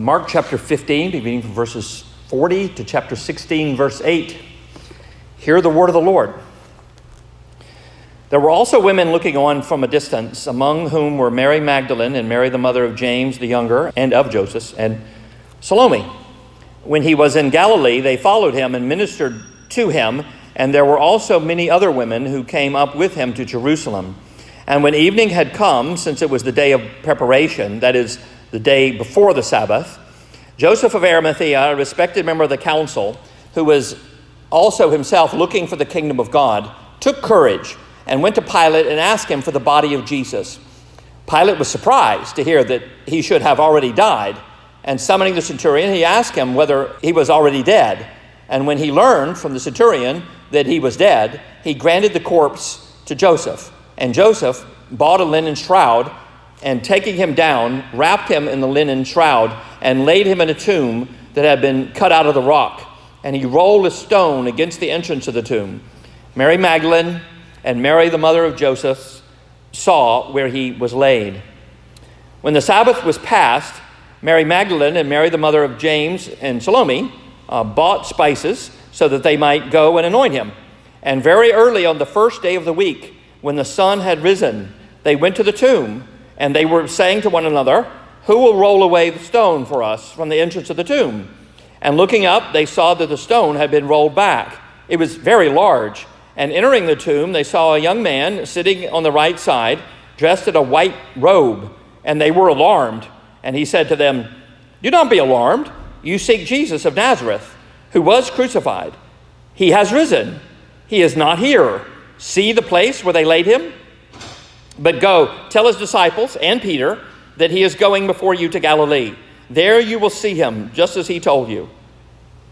Mark chapter 15, beginning from verses 40 to chapter 16, verse 8. Hear the word of the Lord. There were also women looking on from a distance, among whom were Mary Magdalene and Mary the mother of James the younger and of Joseph, and Salome. When he was in Galilee, they followed him and ministered to him, and there were also many other women who came up with him to Jerusalem. And when evening had come, since it was the day of preparation, that is, the day before the Sabbath, Joseph of Arimathea, a respected member of the council, who was also himself looking for the kingdom of God, took courage and went to Pilate and asked him for the body of Jesus. Pilate was surprised to hear that he should have already died, and summoning the centurion, he asked him whether he was already dead. And when he learned from the centurion that he was dead, he granted the corpse to Joseph. And Joseph bought a linen shroud, and taking him down, wrapped him in the linen shroud, and laid him in a tomb that had been cut out of the rock. And he rolled a stone against the entrance of the tomb. Mary Magdalene and Mary the mother of Joseph saw where he was laid. When the Sabbath was past, Mary Magdalene and Mary the mother of James and Salome bought spices so that they might go and anoint him. And very early on the first day of the week, when the sun had risen, they went to the tomb, and they were saying to one another, "Who will roll away the stone for us from the entrance of the tomb?" And looking up, they saw that the stone had been rolled back. It was very large. And entering the tomb, they saw a young man sitting on the right side, dressed in a white robe, and they were alarmed. And he said to them, "Do not be alarmed. You seek Jesus of Nazareth, who was crucified. He has risen. He is not here. See the place where they laid him? But go, tell his disciples and Peter that he is going before you to Galilee. There you will see him, just as he told you."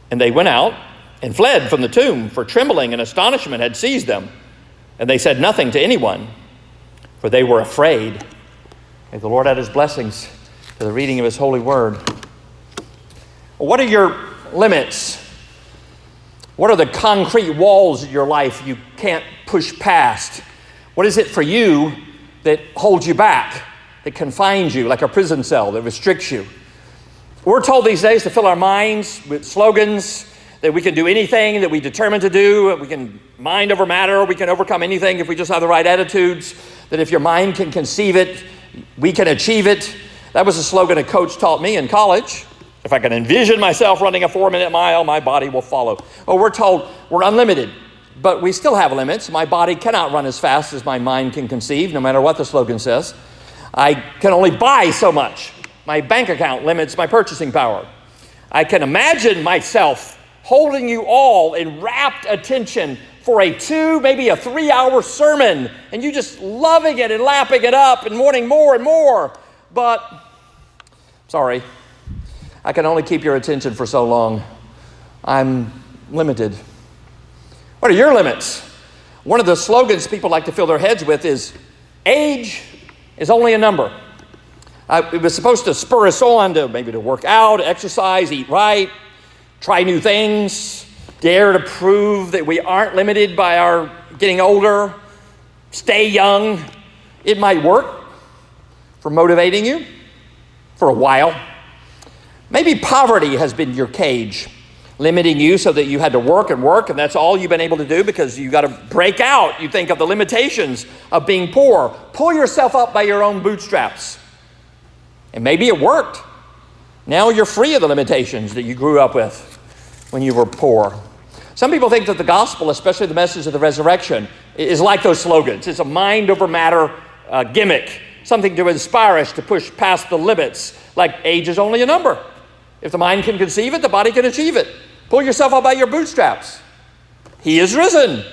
And they went out and fled from the tomb, for trembling and astonishment had seized them. And they said nothing to anyone, for they were afraid. May the Lord add his blessings to the reading of his holy word. Well, what are your limits? What are the concrete walls of your life you can't push past? What is it for you that holds you back, that confines you like a prison cell, that restricts you? We're told these days to fill our minds with slogans, that we can do anything that we determine to do. We can mind over matter. We can overcome anything if we just have the right attitudes. That if your mind can conceive it, we can achieve it. That was a slogan a coach taught me in college. If I can envision myself running a 4-minute mile, my body will follow. Well, we're told we're unlimited, but we still have limits. My body cannot run as fast as my mind can conceive, no matter what the slogan says. I can only buy so much. My bank account limits my purchasing power. I can imagine myself holding you all in rapt attention for a 2, maybe a 3-hour sermon, and you just loving it and lapping it up and wanting more and more. But, sorry, I can only keep your attention for so long. I'm limited. What are your limits? One of the slogans people like to fill their heads with is, "Age is only a number." It was supposed to spur us on to maybe to work out, exercise, eat right, try new things, dare to prove that we aren't limited by our getting older, stay young. It might work for motivating you for a while. Maybe poverty has been your cage, limiting you so that you had to work, and that's all you've been able to do because you got to break out. You think of the limitations of being poor. Pull yourself up by your own bootstraps. And maybe it worked. Now you're free of the limitations that you grew up with when you were poor. Some people think that the gospel, especially the message of the resurrection, is like those slogans. It's a mind over matter gimmick, something to inspire us to push past the limits, like age is only a number. If the mind can conceive it, the body can achieve it. Pull yourself up by your bootstraps. He is risen.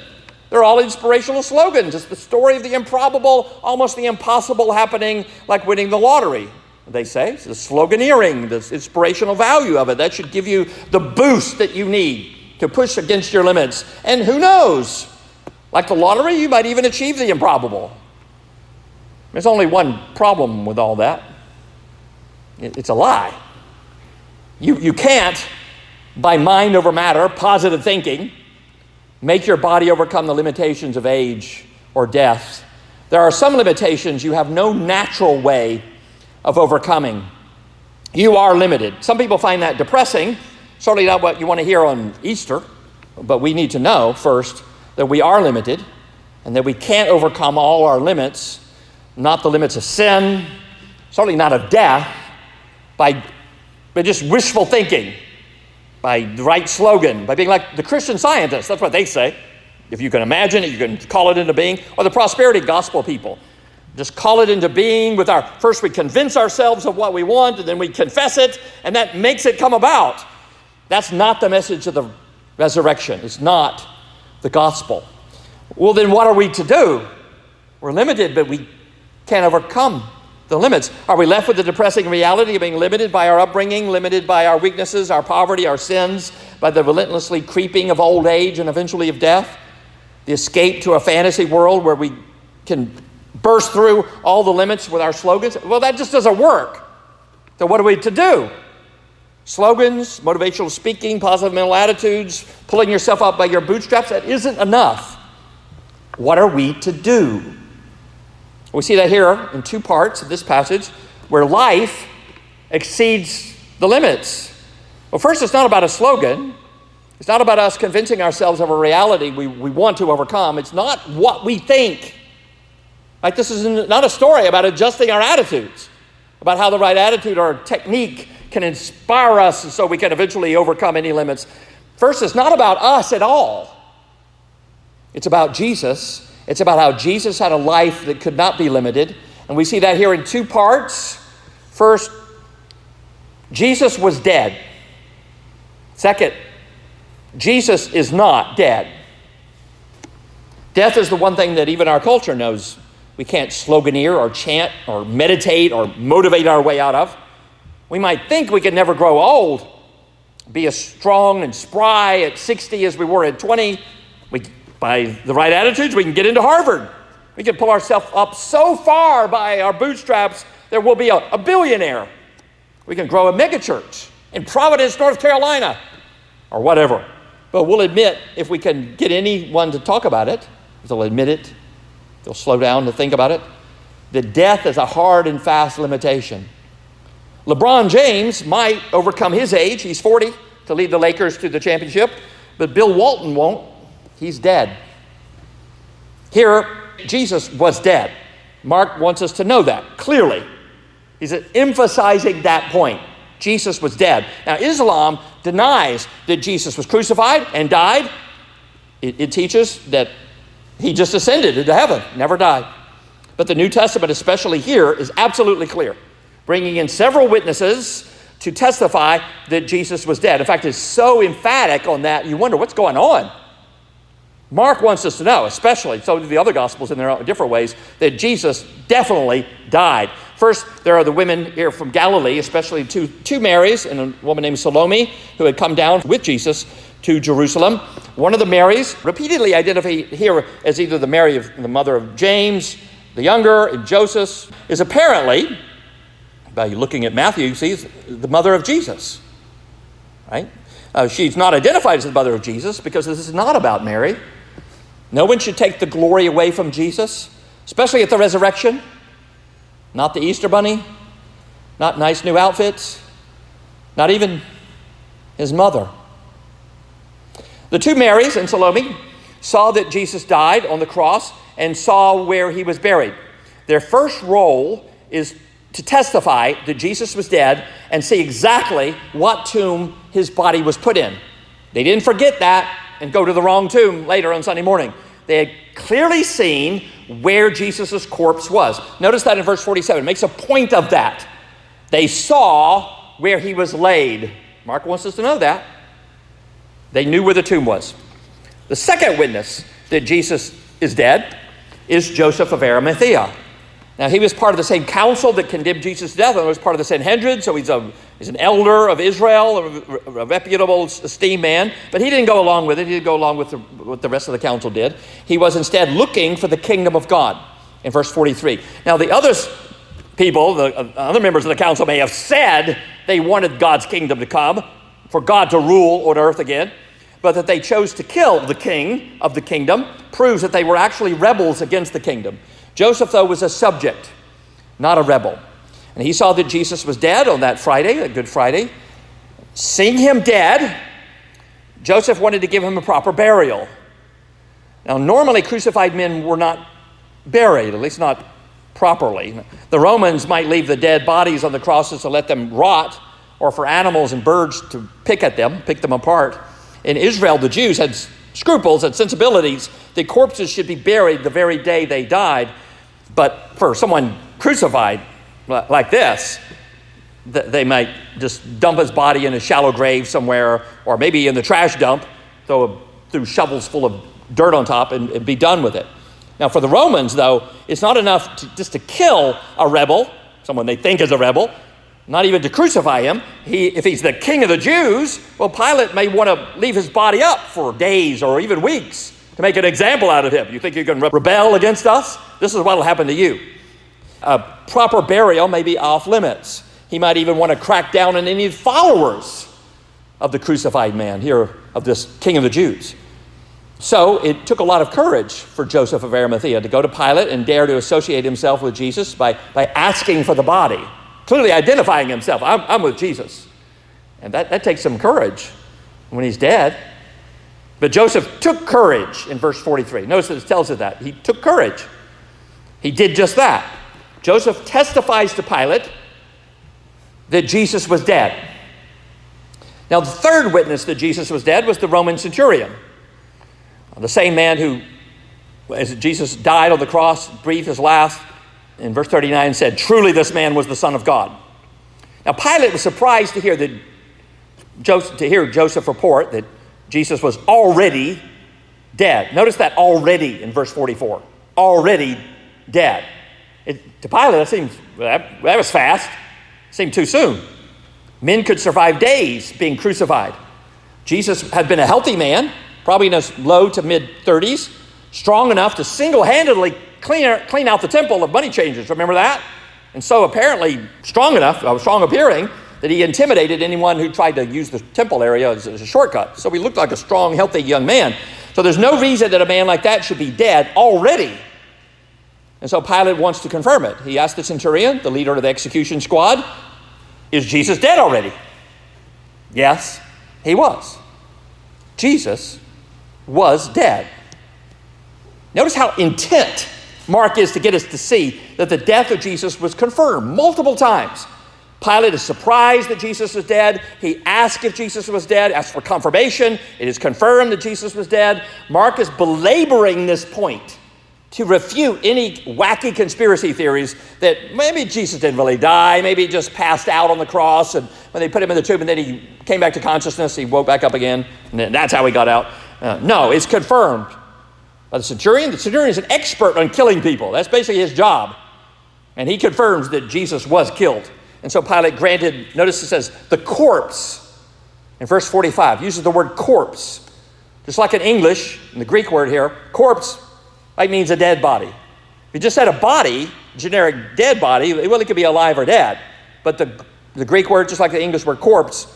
They're all inspirational slogans. It's the story of the improbable, almost the impossible happening, like winning the lottery, they say. It's the sloganeering, the inspirational value of it. That should give you the boost that you need to push against your limits. And who knows? Like the lottery, you might even achieve the improbable. There's only one problem with all that. It's a lie. You can't, by mind over matter, positive thinking, make your body overcome the limitations of age or death. There are some limitations you have no natural way of overcoming. You are limited. Some people find that depressing. Certainly not what you want to hear on Easter, but we need to know first that we are limited and that we can't overcome all our limits, not the limits of sin, certainly not of death, by just wishful thinking, by the right slogan, by being like the Christian Scientists. That's what they say. If you can imagine it, you can call it into being. Or the prosperity gospel people. Just call it into being with first we convince ourselves of what we want, and then we confess it, and that makes it come about. That's not the message of the resurrection. It's not the gospel. Well, then what are we to do? We're limited, but we can't overcome the limits. Are we left with the depressing reality of being limited by our upbringing, limited by our weaknesses, our poverty, our sins, by the relentlessly creeping of old age and eventually of death? The escape to a fantasy world where we can burst through all the limits with our slogans? Well, that just doesn't work. So what are we to do? Slogans, motivational speaking, positive mental attitudes, pulling yourself up by your bootstraps, that isn't enough. What are we to do? We see that here in two parts of this passage where life exceeds the limits. Well, first, it's not about a slogan. It's not about us convincing ourselves of a reality we want to overcome. It's not what we think. Like, this is not a story about adjusting our attitudes, about how the right attitude or technique can inspire us so we can eventually overcome any limits. First, it's not about us at all. It's about Jesus. It's about how Jesus had a life that could not be limited. And we see that here in two parts. First, Jesus was dead. Second, Jesus is not dead. Death is the one thing that even our culture knows we can't sloganeer or chant or meditate or motivate our way out of. We might think we can never grow old, be as strong and spry at 60 as we were at 20. By the right attitudes, we can get into Harvard. We can pull ourselves up so far by our bootstraps that we'll be a billionaire. We can grow a megachurch in Providence, North Carolina, or whatever. But we'll admit, if we can get anyone to talk about it, they'll admit it, they'll slow down to think about it, that death is a hard and fast limitation. LeBron James might overcome his age, he's 40, to lead the Lakers to the championship, but Bill Walton won't. He's dead. Here, Jesus was dead. Mark wants us to know that clearly. He's emphasizing that point. Jesus was dead. Now, Islam denies that Jesus was crucified and died. It teaches that he just ascended into heaven, never died. But the New Testament, especially here, is absolutely clear, bringing in several witnesses to testify that Jesus was dead. In fact, it's so emphatic on that, you wonder what's going on. Mark wants us to know, especially, so do the other Gospels in their own different ways, that Jesus definitely died. First, there are the women here from Galilee, especially two Marys and a woman named Salome, who had come down with Jesus to Jerusalem. One of the Marys, repeatedly identified here as either the Mary of the mother of James, the younger, and Joseph, is apparently, by looking at Matthew, you see, the mother of Jesus, right? She's not identified as the mother of Jesus because this is not about Mary. No one should take the glory away from Jesus, especially at the resurrection. Not the Easter bunny, not nice new outfits, not even his mother. The two Marys and Salome saw that Jesus died on the cross and saw where he was buried. Their first role is to testify that Jesus was dead and see exactly what tomb his body was put in. They didn't forget that and go to the wrong tomb later on Sunday morning. They had clearly seen where Jesus' corpse was. Notice that in verse 47. It makes a point of that. They saw where he was laid. Mark wants us to know that. They knew where the tomb was. The second witness that Jesus is dead is Joseph of Arimathea. Now, he was part of the same council that condemned Jesus to death, and was part of the Sanhedrin, so he's an elder of Israel, a reputable, esteemed man. But he didn't go along with it. He didn't go along with what the rest of the council did. He was instead looking for the kingdom of God in verse 43. Now, the other people, the other members of the council may have said they wanted God's kingdom to come, for God to rule on earth again, but that they chose to kill the king of the kingdom proves that they were actually rebels against the kingdom. Joseph, though, was a subject, not a rebel. And he saw that Jesus was dead on that Friday, that Good Friday. Seeing him dead, Joseph wanted to give him a proper burial. Now, normally crucified men were not buried, at least not properly. The Romans might leave the dead bodies on the crosses to let them rot, or for animals and birds to pick them apart. In Israel, the Jews had scruples and sensibilities that corpses should be buried the very day they died. But for someone crucified like this, they might just dump his body in a shallow grave somewhere, or maybe in the trash dump, throw shovels full of dirt on top and be done with it. Now, for the Romans, though, it's not enough just to kill a rebel, someone they think is a rebel, not even to crucify him. If he's the king of the Jews, well, Pilate may want to leave his body up for days or even weeks to make an example out of him. You think you can rebel against us? This is what will happen to you. A proper burial may be off limits. He might even want to crack down on any followers of the crucified man here, of this king of the Jews. So it took a lot of courage for Joseph of Arimathea to go to Pilate and dare to associate himself with Jesus by asking for the body, clearly identifying himself. I'm with Jesus. And that takes some courage when he's dead. But Joseph took courage in verse 43. Notice that it tells us that. He took courage. He did just that. Joseph testifies to Pilate that Jesus was dead. Now, the third witness that Jesus was dead was the Roman centurion. The same man who, as Jesus died on the cross, breathed his last, in verse 39 said, "Truly this man was the Son of God." Now, Pilate was surprised to hear Joseph report that Jesus was already dead. Notice that already in verse 44. Already dead. To Pilate, that was fast. It seemed too soon. Men could survive days being crucified. Jesus had been a healthy man, probably in his low to mid-30s, strong enough to single-handedly clean out the temple of money changers. Remember that? And so apparently strong appearing, that he intimidated anyone who tried to use the temple area as a shortcut. So he looked like a strong, healthy young man. So there's no reason that a man like that should be dead already. And so Pilate wants to confirm it. He asked the centurion, the leader of the execution squad, "Is Jesus dead already?" Yes, he was. Jesus was dead. Notice how intent Mark is to get us to see that the death of Jesus was confirmed multiple times. Pilate is surprised that Jesus was dead. He asked if Jesus was dead, asked for confirmation. It is confirmed that Jesus was dead. Mark is belaboring this point to refute any wacky conspiracy theories that maybe Jesus didn't really die, maybe he just passed out on the cross, and when they put him in the tomb and then he came back to consciousness, he woke back up again, and then that's how he got out. No, it's confirmed by the centurion. The centurion is an expert on killing people. That's basically his job. And he confirms that Jesus was killed. And so Pilate granted, notice it says, the corpse, in verse 45, uses the word corpse. Just like in English, in the Greek word here, corpse, that means a dead body. If you just said a body, generic dead body, well, it could be alive or dead. But the Greek word, just like the English word corpse,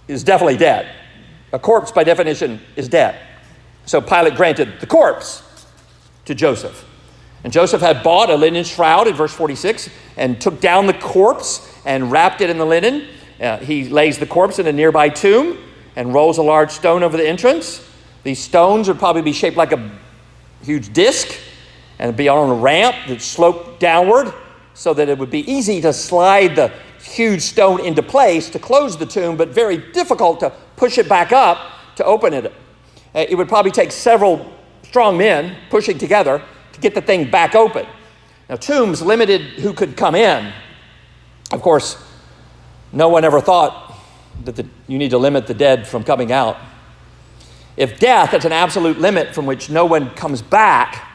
is definitely dead. A corpse, by definition, is dead. So Pilate granted the corpse to Joseph. And Joseph had bought a linen shroud in verse 46 and took down the corpse and wrapped it in the linen. He lays the corpse in a nearby tomb and rolls a large stone over the entrance. These stones would probably be shaped like a huge disc and be on a ramp that sloped downward so that it would be easy to slide the huge stone into place to close the tomb, but very difficult to push it back up to open it. It would probably take several strong men pushing together to get the thing back open. Now, tombs limited who could come in. Of course, no one ever thought that you need to limit the dead from coming out. If death is an absolute limit from which no one comes back,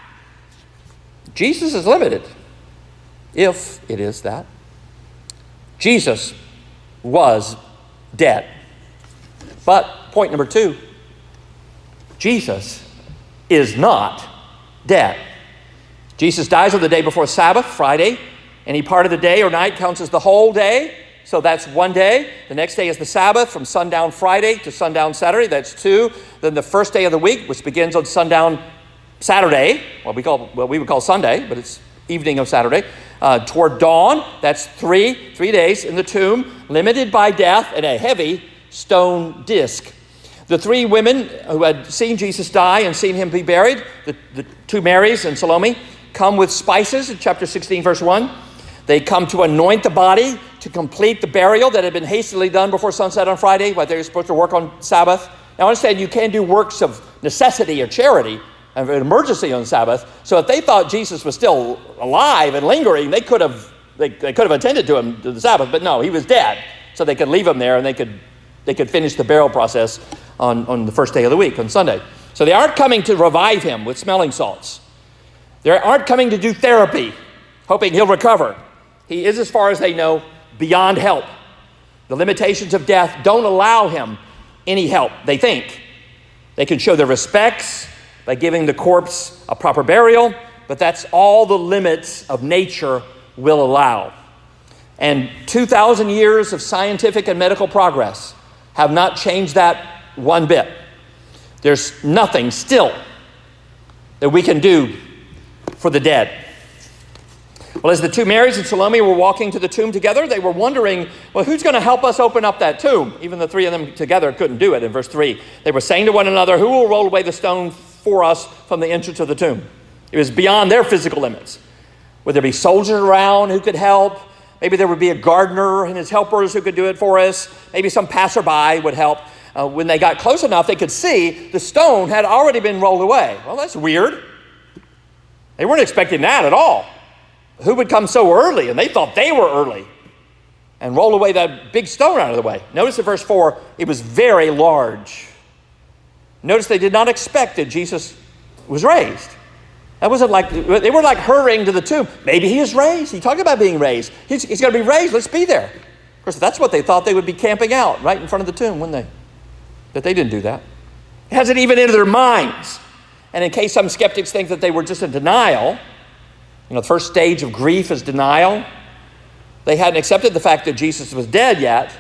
Jesus is limited, if it is that. Jesus was dead. But point number 2, Jesus is not dead. Jesus dies on the day before Sabbath, Friday. Any part of the day or night counts as the whole day. So that's one day. The next day is the Sabbath, from sundown Friday to sundown Saturday. That's 2. Then the first day of the week, which begins on sundown Saturday, what we would call Sunday, but it's evening of Saturday, toward dawn. That's three days in the tomb, limited by death and a heavy stone disc. The three women who had seen Jesus die and seen him be buried, the two Marys and Salome, come with spices in chapter 16, verse 1. They come to anoint the body to complete the burial that had been hastily done before sunset on Friday, while they were supposed to work on Sabbath. Now understand, you can do works of necessity or charity, of an emergency on Sabbath. So if they thought Jesus was still alive and lingering, they could have attended to him to the Sabbath, but no, he was dead. So they could leave him there and they could finish the burial process on the first day of the week, on Sunday. So they aren't coming to revive him with smelling salts. They aren't coming to do therapy, hoping he'll recover. He is, as far as they know, beyond help. The limitations of death don't allow him any help, they think. They can show their respects by giving the corpse a proper burial, but that's all the limits of nature will allow. And 2,000 years of scientific and medical progress have not changed that one bit. There's nothing still that we can do for the dead. Well, as the two Marys and Salome were walking to the tomb together, they were wondering, well, who's going to help us open up that tomb? Even the three of them together couldn't do it. In verse 3, they were saying to one another, who will roll away the stone for us from the entrance of the tomb? It was beyond their physical limits. Would there be soldiers around who could help? Maybe there would be a gardener and his helpers who could do it for us. Maybe some passerby would help. When they got close enough, they could see the stone had already been rolled away. Well, that's weird. They weren't expecting that at all. Who would come so early? And they thought they were early and roll away that big stone out of the way. Notice in verse 4, it was very large. Notice they did not expect that Jesus was raised. That wasn't like, they were like hurrying to the tomb. Maybe he is raised. He talked about being raised. He's going to be raised. Let's be there. Of course, that's what they thought. They would be camping out right in front of the tomb, wouldn't they? But they didn't do that. It hasn't even entered their minds. And in case some skeptics think that they were just in denial, the first stage of grief is denial. They hadn't accepted the fact that Jesus was dead yet,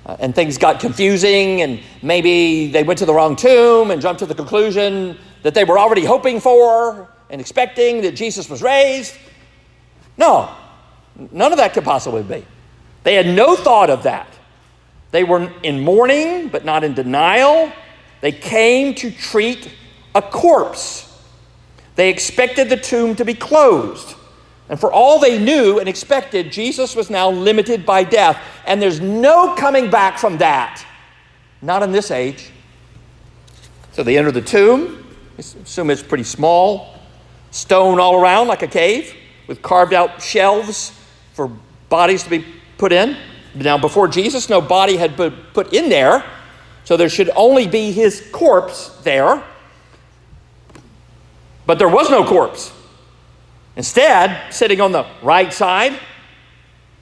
and things got confusing, and maybe they went to the wrong tomb and jumped to the conclusion that they were already hoping for and expecting that Jesus was raised. No, none of that could possibly be. They had no thought of that. They were in mourning, but not in denial. They came to treat a corpse. They expected the tomb to be closed. And for all they knew and expected, Jesus was now limited by death. And there's no coming back from that. Not in this age. So they enter the tomb. Assume it's pretty small. Stone all around like a cave with carved out shelves for bodies to be put in. Now before Jesus, no body had been put in there. So there should only be his corpse there. But there was no corpse. Instead, sitting on the right side,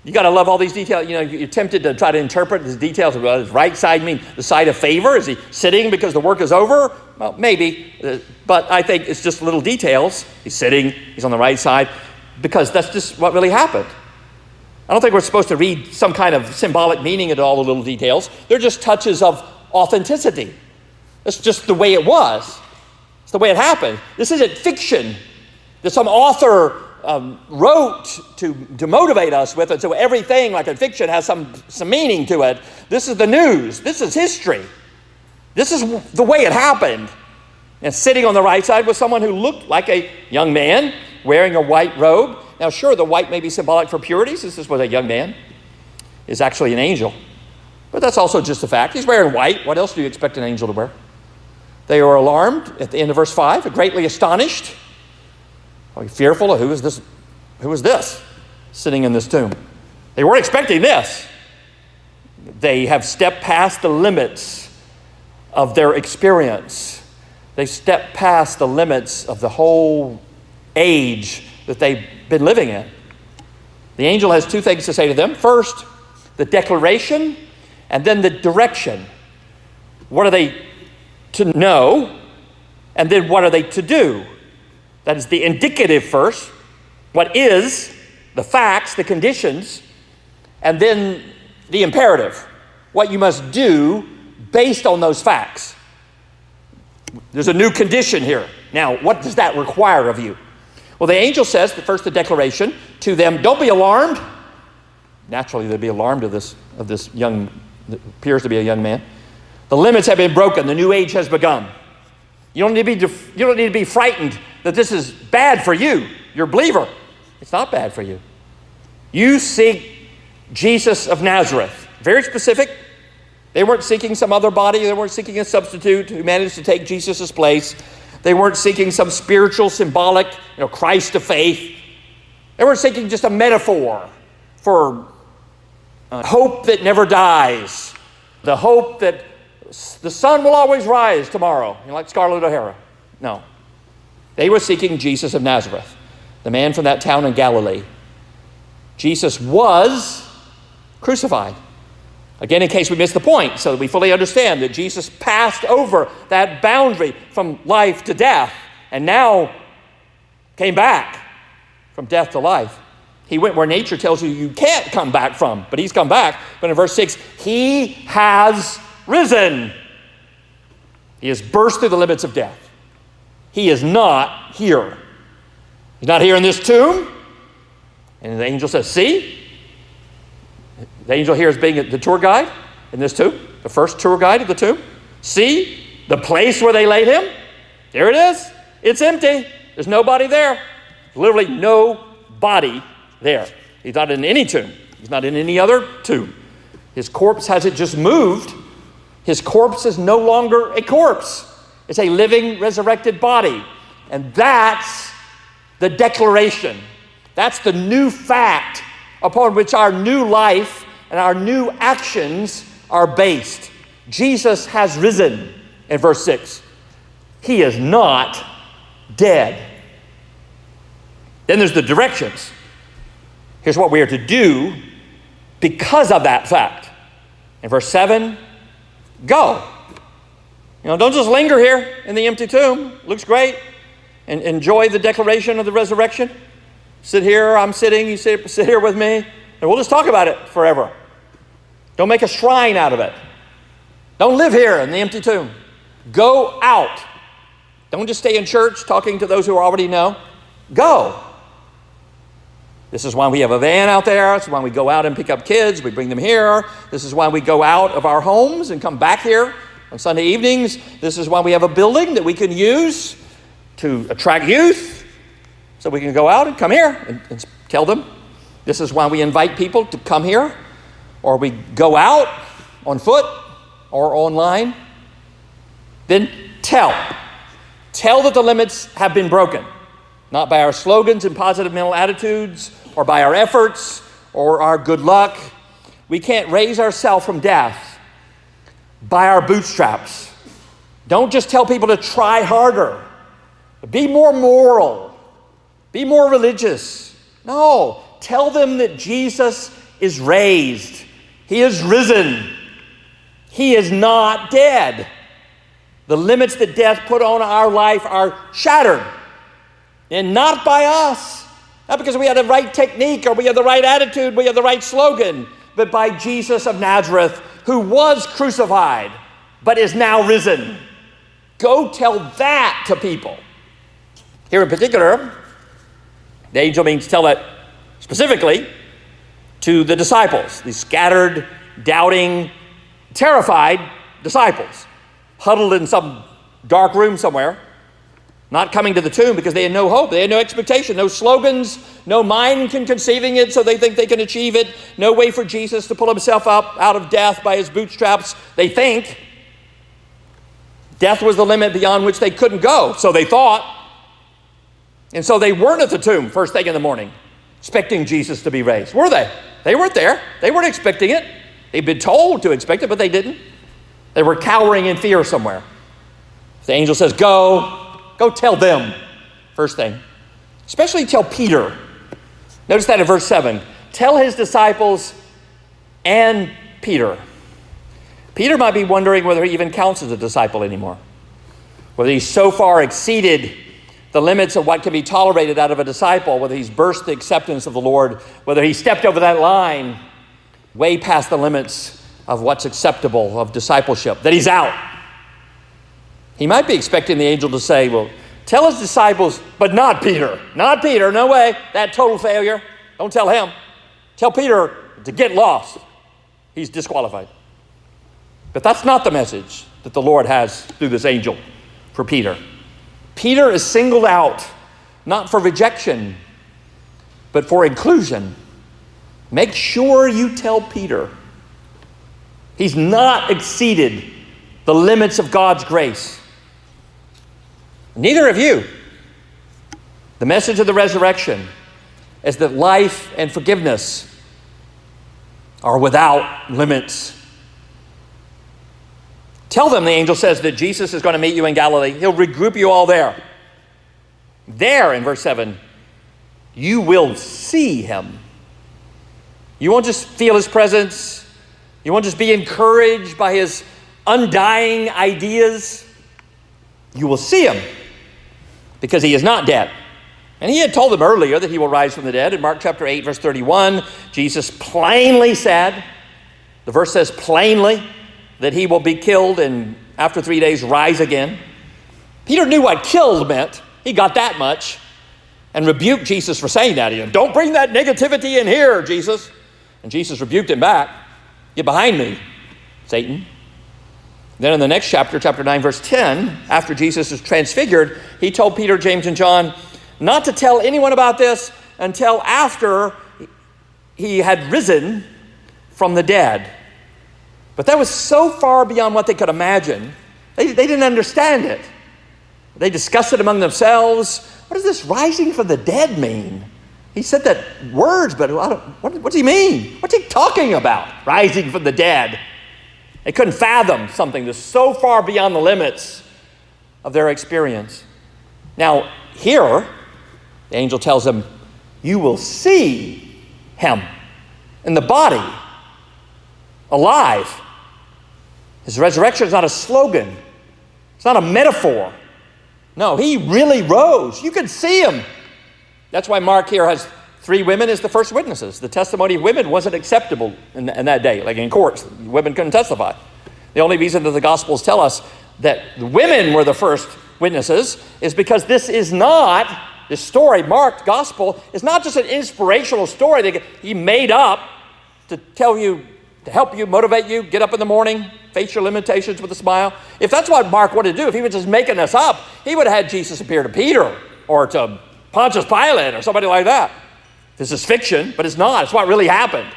you got to love all these details. You're tempted to try to interpret these details. Well, does right side mean the side of favor? Is he sitting because the work is over? Well, maybe. But I think it's just little details. He's sitting. He's on the right side. Because that's just what really happened. I don't think we're supposed to read some kind of symbolic meaning into all the little details. They're just touches of authenticity. That's just the way it was. It's the way it happened. This isn't fiction that some author wrote to motivate us with it. So everything like in fiction has some meaning to it. This is the news. This is history. This is the way it happened. And sitting on the right side was someone who looked like a young man wearing a white robe. Now, sure, the white may be symbolic for purity. This is what a young man is actually an angel. But that's also just a fact. He's wearing white. What else do you expect an angel to wear? They were alarmed at the end of verse 5, greatly astonished. Are you fearful of who is this? Who is this sitting in this tomb? They weren't expecting this. They have stepped past the limits of their experience. They stepped past the limits of the whole age that they've been living in. The angel has two things to say to them. First, the declaration, and then the direction. What are they to know? And then what are they to do? That is the indicative first. What is, the facts, the conditions, and then the imperative. What you must do based on those facts. There's a new condition here. Now, what does that require of you? Well, the angel says, the declaration to them, don't be alarmed. Naturally, they'd be alarmed of this young, appears to be a young man. The limits have been broken. The new age has begun. You don't need to be frightened that this is bad for you. You're a believer. It's not bad for you. You seek Jesus of Nazareth. Very specific. They weren't seeking some other body. They weren't seeking a substitute who managed to take Jesus' place. They weren't seeking some spiritual, symbolic, Christ of faith. They weren't seeking just a metaphor for hope that never dies. The hope that the sun will always rise tomorrow, like Scarlett O'Hara. No. They were seeking Jesus of Nazareth, the man from that town in Galilee. Jesus was crucified. Again, in case we miss the point, so that we fully understand that Jesus passed over that boundary from life to death and now came back from death to life. He went where nature tells you can't come back from, but he's come back. But in verse 6, he has risen. He has burst through the limits of death. He is not here. He's not here in this tomb. And the angel says, see? The angel here is being the tour guide in this tomb, the first tour guide of the tomb. See the place where they laid him? There it is. It's empty. There's nobody there. Literally no body there. He's not in any tomb. He's not in any other tomb. His corpse hasn't just moved. His corpse is no longer a corpse. It's a living, resurrected body. And that's the declaration. That's the new fact upon which our new life and our new actions are based. Jesus has risen in verse 6. He is not dead. Then there's the directions. Here's what we are to do because of that fact. In verse 7, go. Don't just linger here in the empty tomb. Looks great. And enjoy the declaration of the resurrection. Sit here, I'm sitting, you sit here with me, and we'll just talk about it forever. Don't make a shrine out of it. Don't live here in the empty tomb. Go out. Don't just stay in church talking to those who already know. Go. This is why we have a van out there. This is why we go out and pick up kids. We bring them here. This is why we go out of our homes and come back here on Sunday evenings. This is why we have a building that we can use to attract youth so we can go out and come here and tell them. This is why we invite people to come here, or we go out on foot or online. Then tell that the limits have been broken. Not by our slogans and positive mental attitudes, or by our efforts, or our good luck. We can't raise ourselves from death by our bootstraps. Don't just tell people to try harder. Be more moral. Be more religious. No, tell them that Jesus is raised. He is risen. He is not dead. The limits that death put on our life are shattered. And not by us. Not because we had the right technique or we had the right attitude, we had the right slogan, but by Jesus of Nazareth, who was crucified, but is now risen. Go tell that to people. Here in particular, the angel means tell that specifically to the disciples, these scattered, doubting, terrified disciples, huddled in some dark room somewhere, not coming to the tomb because they had no hope. They had no expectation, no slogans, no mind conceiving it so they think they can achieve it, no way for Jesus to pull himself up out of death by his bootstraps. They think death was the limit beyond which they couldn't go, so they thought. And so they weren't at the tomb first thing in the morning, expecting Jesus to be raised. Were they? They weren't there. They weren't expecting it. They'd been told to expect it, but they didn't. They were cowering in fear somewhere. The angel says, go tell them, first thing. Especially tell Peter. Notice that in verse 7. Tell his disciples and Peter. Peter might be wondering whether he even counts as a disciple anymore. Whether he's so far exceeded the limits of what can be tolerated out of a disciple, whether he's burst the acceptance of the Lord, whether he stepped over that line way past the limits of what's acceptable of discipleship, that he's out. He might be expecting the angel to say, well, Tell his disciples, but not Peter. Not Peter, no way. That total failure. Don't tell him. Tell Peter to get lost. He's disqualified. But that's not the message that the Lord has through this angel for Peter. Peter is singled out, not for rejection, but for inclusion. Make sure you tell Peter he's not exceeded the limits of God's grace. Neither have you. The message of the resurrection is that life and forgiveness are without limits. Tell them, the angel says, that Jesus is going to meet you in Galilee. He'll regroup you all there. There, in verse 7, you will see him. You won't just feel his presence. You won't just be encouraged by his undying ideas. You will see him because he is not dead. And he had told them earlier that he will rise from the dead. In Mark chapter 8, verse 31, Jesus plainly said, the verse says plainly, that he will be killed and after 3 days rise again. Peter knew what killed meant. He got that much and rebuked Jesus for saying that. He said, don't bring that negativity in here, Jesus. And Jesus rebuked him back. Get behind me, Satan. Then in the next chapter, chapter 9, verse 10, after Jesus is transfigured, he told Peter, James, and John not to tell anyone about this until after he had risen from the dead. But that was so far beyond what they could imagine. They didn't understand it. They discussed it among themselves. What does this rising from the dead mean? He said that words, but what does he mean? What's he talking about, rising from the dead? They couldn't fathom something that's so far beyond the limits of their experience. Now, here, the angel tells them, you will see him in the body, alive. His resurrection is not a slogan. It's not a metaphor. No, he really rose. You could see him. That's why Mark here has 3 women as the first witnesses. The testimony of women wasn't acceptable in that day, like in courts. Women couldn't testify. The only reason that the Gospels tell us that the women were the first witnesses is because this story, Mark's Gospel, is not just an inspirational story that he made up to tell you, to help you, motivate you, get up in the morning, face your limitations with a smile. If that's what Mark wanted to do, if he was just making this up, he would have had Jesus appear to Peter or to Pontius Pilate or somebody like that. This is fiction, but it's not. It's what really happened.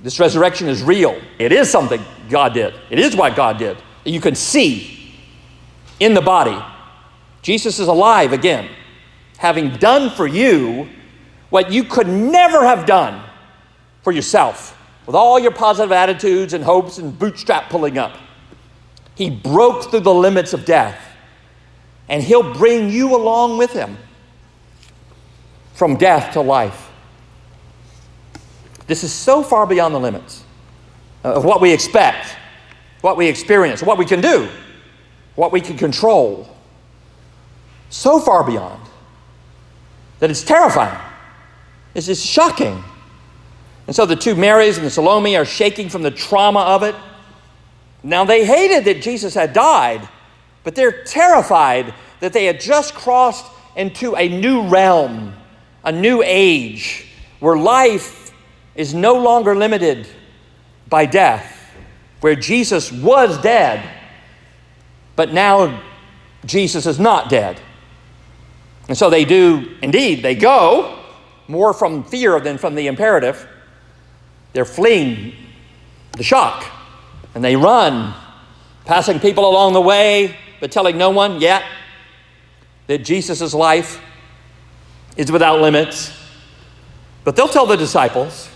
This resurrection is real. It is something God did. It is what God did. You can see in the body. Jesus is alive again, having done for you what you could never have done for yourself, with all your positive attitudes and hopes and bootstrap pulling up. He broke through the limits of death, and he'll bring you along with him from death to life. This is so far beyond the limits of what we expect, what we experience, what we can do, what we can control. So far beyond that it's terrifying. It's just shocking. And so the 2 Marys and the Salome are shaking from the trauma of it. Now, they hated that Jesus had died, but they're terrified that they had just crossed into a new realm, a new age, where life is no longer limited by death, where Jesus was dead, but now Jesus is not dead. And so they go more from fear than from the imperative. They're fleeing the shock, and they run, passing people along the way, but telling no one yet that Jesus' life is without limits. But they'll tell the disciples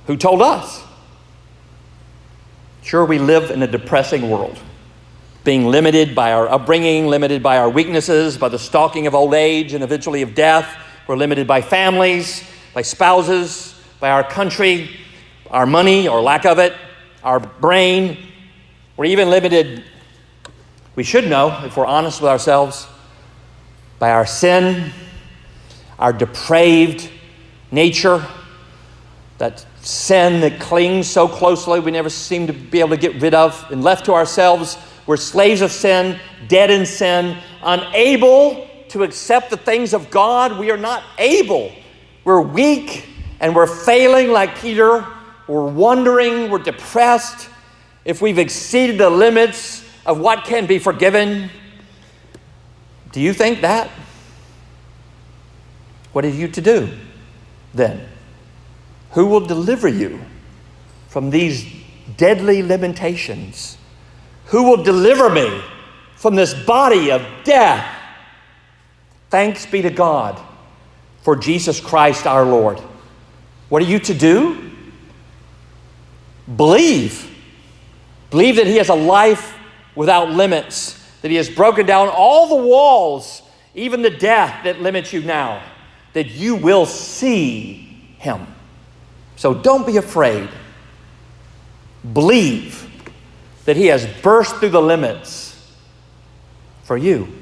who told us. Sure, we live in a depressing world, being limited by our upbringing, limited by our weaknesses, by the stalking of old age and eventually of death. We're limited by families, by spouses, by our country, our money or lack of it, our brain. We're even limited, we should know, if we're honest with ourselves, by our sin, our depraved nature, that sin that clings so closely we never seem to be able to get rid of. And left to ourselves, We're slaves of sin, dead in sin, unable to accept the things of God. We are not able. We're weak and we're failing like Peter. We're wondering, we're depressed if we've exceeded the limits of what can be forgiven. Do you think that? What are you to do then? Who will deliver you from these deadly limitations? Who will deliver me from this body of death? Thanks be to God for Jesus Christ our Lord. What are you to do? Believe. Believe that He has a life without limits, that He has broken down all the walls, even the death that limits you now, that you will see Him. So don't be afraid. Believe that He has burst through the limits for you.